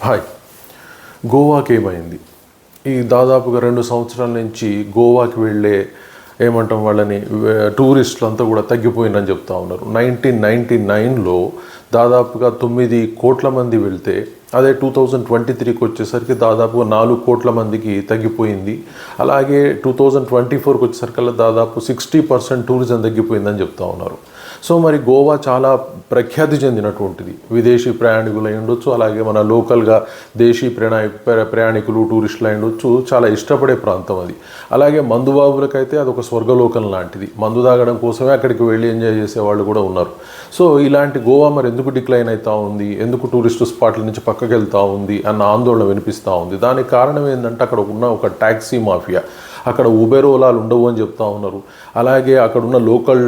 Hi. గోవాకి ఏమైంది? ఈ దాదాపుగా 2 సంవత్సరాల నుంచి గోవాకి వెళ్ళే ఏమంటాం వాళ్ళని టూరిస్టులు అంతా కూడా తగ్గిపోయిందని చెప్తా ఉన్నారు. 1999లో దాదాపుగా 9 కోట్ల మంది వెళ్తే అదే 2023కి వచ్చేసరికి దాదాపుగా 4 కోట్ల మందికి తగ్గిపోయింది. అలాగే 2024కి వచ్చేసరికల్లా దాదాపు 60% టూరిజం తగ్గిపోయిందని చెప్తా ఉన్నారు. సో మరి గోవా చాలా ప్రఖ్యాతి చెందినటువంటిది. విదేశీ ప్రయాణికులు అయి ఉండొచ్చు, అలాగే మన లోకల్గా దేశీ ప్రయాణికులు టూరిస్టులు అయి ఉండొచ్చు, చాలా ఇష్టపడే ప్రాంతం అది. అలాగే మందుబాబులకైతే అది ఒక స్వర్గలోకం లాంటిది. మందు తాగడం కోసమే అక్కడికి వెళ్ళి ఎంజాయ్ చేసే వాళ్ళు కూడా ఉన్నారు. సో ఇలాంటి గోవా మరి ఎందుకు డిక్లైన్ అవుతూ ఉంది, ఎందుకు టూరిస్టు స్పాట్ల నుంచి పక్కకి వెళ్తూ ఉంది అన్న ఆందోళన వినిపిస్తూ ఉంది. దానికి కారణం ఏంటంటే అక్కడ ఉన్న ఒక ట్యాక్సీ మాఫియా. అక్కడ ఉబెర్ ఓలాలు ఉండవు అని చెప్తా ఉన్నారు. అలాగే అక్కడ ఉన్న లోకల్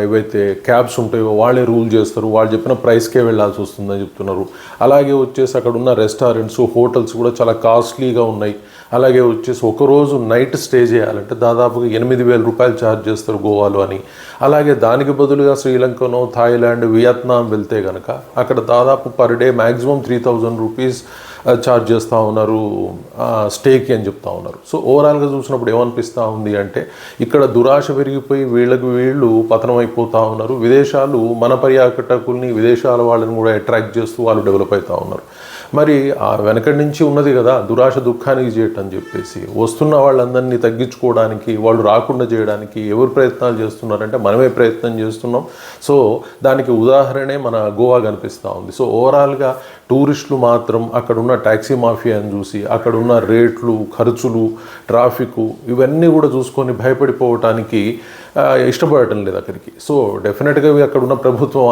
ఏవైతే క్యాబ్స్ ఉంటాయో వాళ్ళే రూల్ చేస్తారు, వాళ్ళు చెప్పిన ప్రైస్కే వెళ్ళాల్సి వస్తుందని చెప్తున్నారు. అలాగే వచ్చేసి అక్కడ ఉన్న రెస్టారెంట్స్, హోటల్స్ కూడా చాలా కాస్ట్లీగా ఉన్నాయి. అలాగే వచ్చేసి ఒకరోజు నైట్ స్టే చేయాలంటే దాదాపుగా 8,000 రూపాయలు ఛార్జ్ చేస్తారు గోవాలో అని. అలాగే దానికి బదులుగా శ్రీలంకనో, థాయిలాండ్, వియత్నాం వెళ్తే కనుక అక్కడ దాదాపు per day maximum 3,000 rupees charge చేస్తూ ఉన్నారు స్టేకి అని చెప్తా ఉన్నారు. సో ఓవరాల్గా చూసినప్పుడు ఏమనిపిస్తూ ఉంది అంటే ఇక్కడ దురాశ పెరిగిపోయి వీళ్ళు పతనం అయిపోతూ ఉన్నారు. విదేశాలు మన పర్యాటకుల్ని, విదేశాల వాళ్ళని కూడా అట్రాక్ట్ చేస్తూ వాళ్ళు డెవలప్ అవుతూ ఉన్నారు. మరి ఆ వెనకటి నుంచి ఉన్నది కదా దురాశ దుఃఖానికి చేయటం అని చెప్పేసి, వస్తున్న వాళ్ళందరినీ తగ్గించుకోవడానికి, వాళ్ళు రాకుండా చేయడానికి ఎవరు ప్రయత్నాలు చేస్తున్నారంటే మనమే ప్రయత్నం చేస్తున్నాం. సో దానికి ఉదాహరణే మన గోవా కనిపిస్తూ ఉంది. సో ఓవరాల్గా టూరిస్టులు మాత్రం అక్కడున్న ట్యాక్సీ మాఫియాని చూసి, అక్కడున్న రేట్లు, ఖర్చులు, ట్రాఫిక్ ఇవన్నీ కూడా చూసుకొని భయపడిపోవటానికి ఇష్టపడటం లేదు అక్కడికి. సో డెఫినెట్గా అక్కడున్న ప్రభుత్వం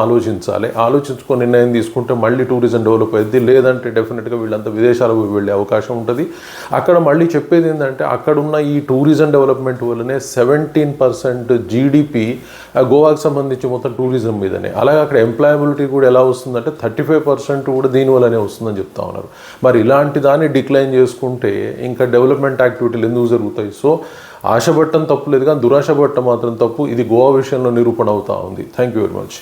ఆలోచించుకొని నిర్ణయం తీసుకుంటే మళ్ళీ టూరిజం డెవలప్ అయ్యింది. లేదంటే డెఫినెట్గా వీళ్ళంతా విదేశాలకు వెళ్ళే అవకాశం ఉంటుంది. అక్కడ మళ్ళీ చెప్పేది ఏంటంటే అక్కడున్న ఈ టూరిజం డెవలప్మెంట్ వల్లనే 17% జీడిపి గోవాకు సంబంధించి మొత్తం టూరిజం మీదనే. అలాగే అక్కడ ఎంప్లాయబిలిటీ కూడా ఎలా వస్తుందంటే 35% కూడా దీనివల్లనే వస్తుందని చెప్తా ఉన్నారు. మరి ఇలాంటి దాన్ని డిక్లైన్ చేసుకుంటే ఇంకా డెవలప్మెంట్ యాక్టివిటీలు ఎందుకు జరుగుతాయి? సో ఆశపడటం తప్పు లేదు, కానీ దురాశ పడటం మాత్రం తప్పు. ఇది గోవా విషయంలో నిరూపణ అవుతూ ఉంది. Thank you very much.